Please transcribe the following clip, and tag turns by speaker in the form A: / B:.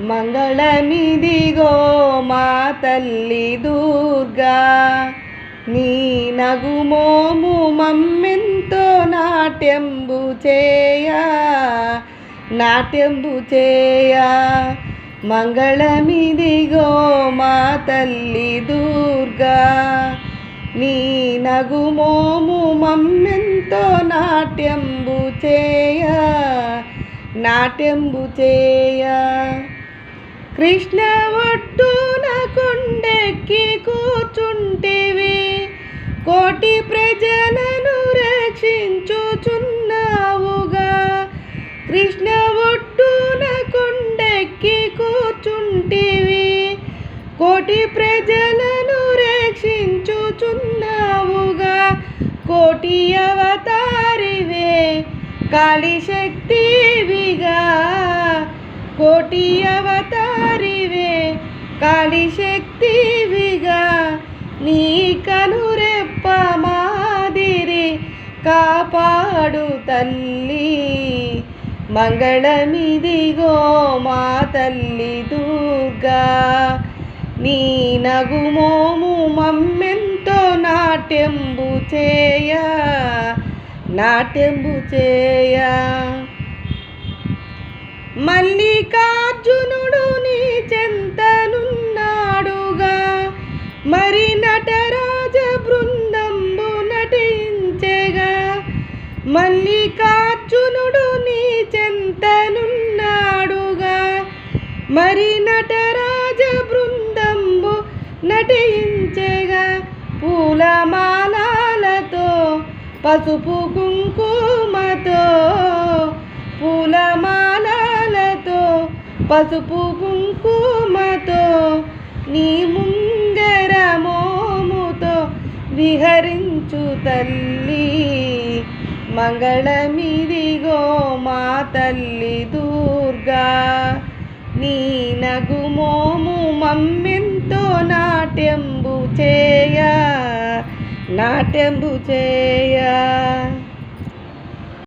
A: మంగళమిదిగో మా తల్లి దుర్గా, నీ నగుమోము మమ్మెంతో నాట్యంబు చేయ. మంగళమిదిగో మా తల్లి దుర్గా, నీ నగుమోము మమ్మెంతో నాట్యంబు చేయ. కృష్ణ ఒడ్డున కొండెక్కి కూర్చుంటివి, కోటి ప్రజలను రక్షించుచున్నావుగా. కృష్ణ ఒడ్డున కొండెక్కి కూర్చుంటివి, కోటి ప్రజలను రక్షించుచున్నావుగా. కోటి అవతారివే కాళీశక్తివిగా, కోటి అవతారివే కాళీశక్తివిగా. నీ కనురెప్ప మాదిరి కాపాడు తల్లి. మంగళమిదిగో మా తల్లి దుర్గా, నీ నగుమోము మమ్మెంతో నాట్యంబు చేయ. మల్లికార్జునుడు నీ చెంతనున్నాడుగా, మరి నటరాజ బృందంబు నటించెగా. మల్లికార్జునుడు నీ చెంతనున్నాడుగా, మరి నటరాజ బృందంబు నటించెగా. పూలమాలతో పసుపు కుంకుమతో, పూలమాలతో పసుపు కుంకుమతో, నీ ముంగర మోముతో విహరించు తల్లి. మంగళమిదిగో మా తల్లి దుర్గా, నీ నగుమోము మమ్మెంతో నాట్యంబు చేయ.